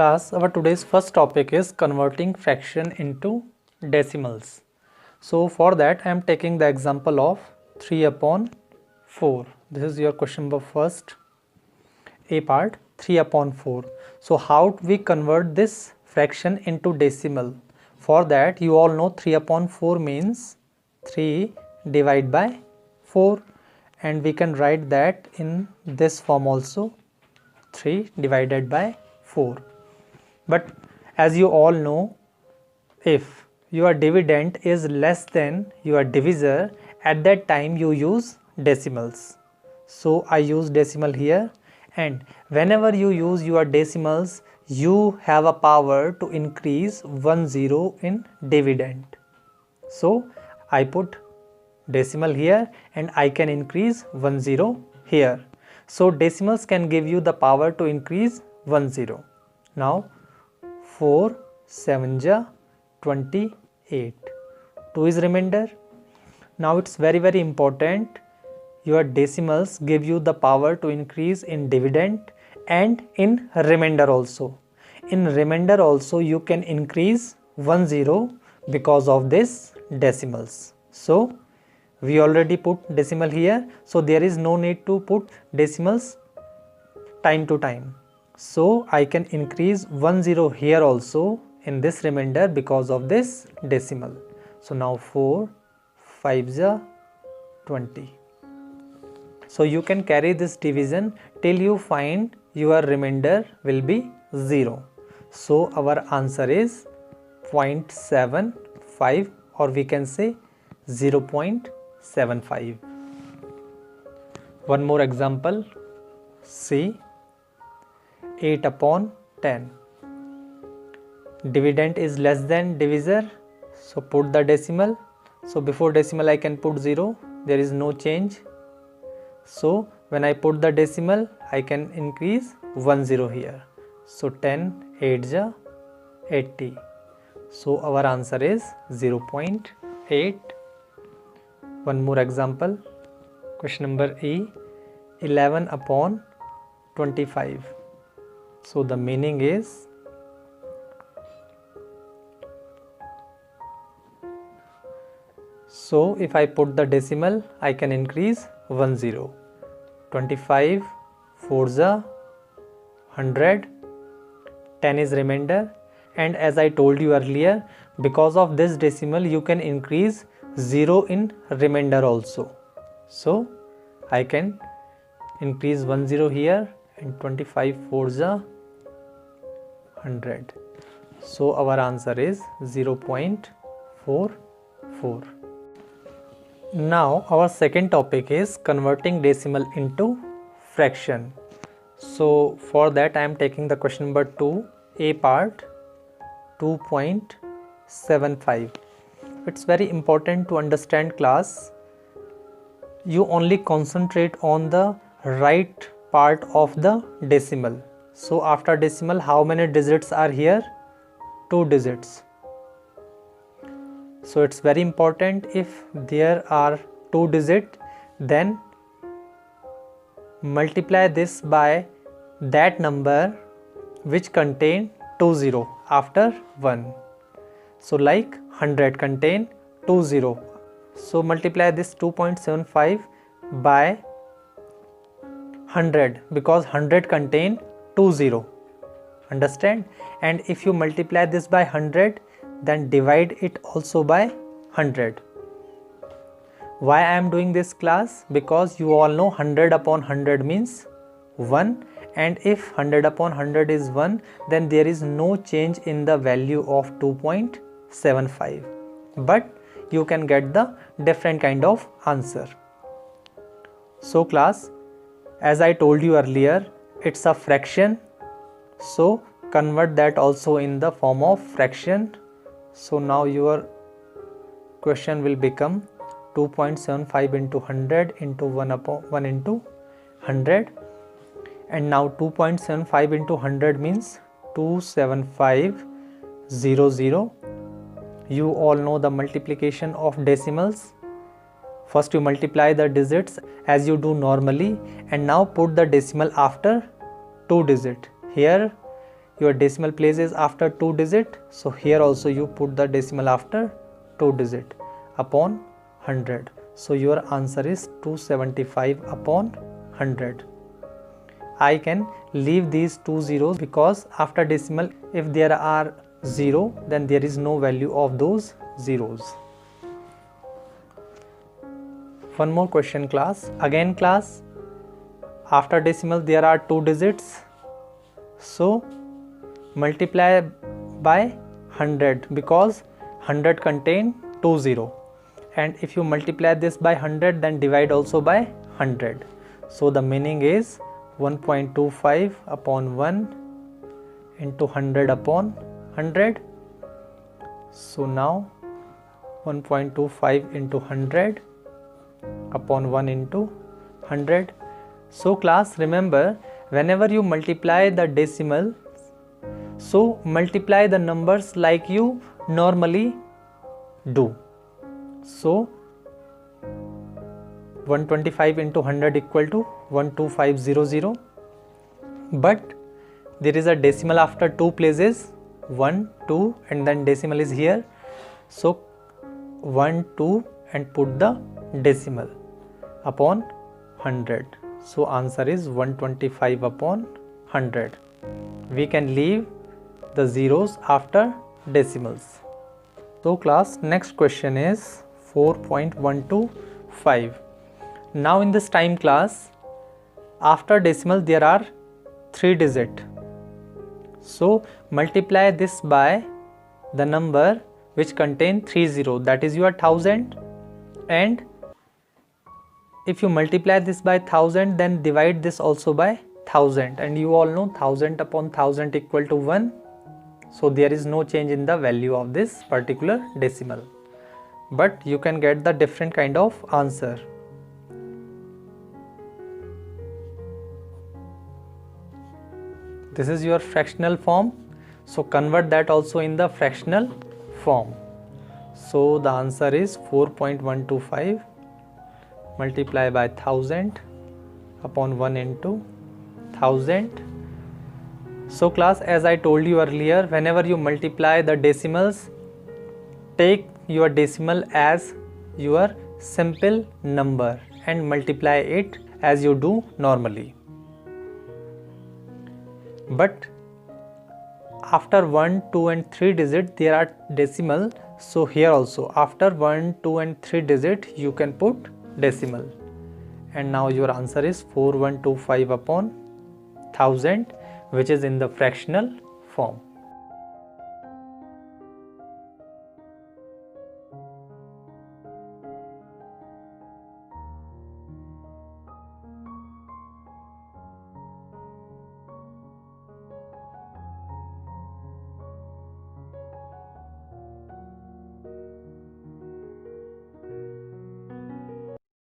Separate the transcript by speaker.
Speaker 1: Class, our today's first topic is converting fraction into decimals. So for that I am taking the example of 3 upon 4. This is your question number first, A part, 3 upon 4. So how we convert this fraction into decimal? For that you all know 3 upon 4 means 3 divided by 4, and we can write that in this form also, 3 divided by 4. But as you all know, if your dividend is less than your divisor, at that time you use decimals. So I use decimal here, and whenever you use your decimals, you have a power to increase 1 0 in dividend. So I put decimal here and I can increase 1 0 here. So decimals can give you the power to increase 1 0. Now 4 7 ja 28. 2 is remainder. Now it's very important. Your decimals give you the power to increase in dividend and in remainder also. In remainder also you can increase 1 0 because of this decimals. So we already put decimal here, so there is no need to put decimals time to time. So I can increase 1 0 here also in this remainder because of this decimal. So now 4 5 ja 20. So you can carry this division till you find your remainder will be 0. So our answer is 0.75, or we can say 0.75. One more example. See, 8 upon 10. Dividend is less than divisor, so put the decimal. So before decimal I can put 0, there is no change. So when I put the decimal I can increase 1 0 here. So 10 8 ja 80. So our answer is 0.8. One more example. Question number E, 11 upon 25. So the meaning is, so if I put the decimal I can increase 1 0. 25 4 ja 100. 10 is remainder, and as I told you earlier, because of this decimal you can increase 0 in remainder also. So I can increase 1 0 here, and 25 4 ja 100. So our answer is 0.44. Now our second topic is converting decimal into fraction. So for that I am taking the question number 2, A part, 2.75. It's very important to understand, class. You only concentrate on the right part of the decimal. So after decimal, how many digits are here? 2 digits. So it's very important, if there are 2 digits, then multiply this by that number which contain 2 0 after 1. So like 100 contain 2 0. So multiply this 2.75 by 100 because 100 contain 2 0. Understand? And if you multiply this by 100, then divide it also by 100. Why I am doing this, class? Because you all know 100 upon 100 means 1, and if 100 upon 100 is 1, then there is no change in the value of 2.75, but you can get the different kind of answer. So class, as I told you earlier, it's a fraction, so convert that also in the form of fraction. So now your question will become 2.75 into 100 into 1 upon 1 into 100, and now 2.75 into 100 means 27500. You all know the multiplication of decimals. First you multiply the digits as you do normally, and now put the decimal after 2 digits. Here your decimal place is after 2 digit, so here also you put the decimal after 2 digit upon 100. So your answer is 275 upon 100. I can leave these two zeros because after decimal, if there are 0, then there is no value of those zeros. One more question class. Again class, after decimal there are 2 digits. So multiply by 100 because 100 contain 2 0. And if you multiply this by 100, then divide also by 100. So the meaning is 1.25 upon 1 into 100 upon 100. So now 1.25 into 100 upon 1 into 100. So class, remember, whenever you multiply the decimal, so multiply the numbers like you normally do. So 125 into 100 equal to 12500, but there is a decimal after 2 places, 1 2 and then decimal is here. So 1 2 and put the decimal upon 100. So answer is 125 upon 100. We can leave the zeros after decimals. So class, next question is 4.125. Now in this time class, after decimal there are 3 digit. So multiply this by the number which contain 30, that is your 1000, and if you multiply this by 1000, then divide this also by 1000, and you all know 1000 upon 1000 equal to 1. So there is no change in the value of this particular decimal, but you can get the different kind of answer. This is your fractional form, so convert that also in the fractional form. So the answer is 4.125 multiply by 1000 upon 1 into 1000. So class, as I told you earlier, whenever you multiply the decimals, take your decimal as your simple number and multiply it as you do normally. But after 1, 2 and 3 digit there are decimal, so here also after 1, 2 and 3 digit you can put decimal, and now your answer is 4125 upon 1000, which is in the fractional form.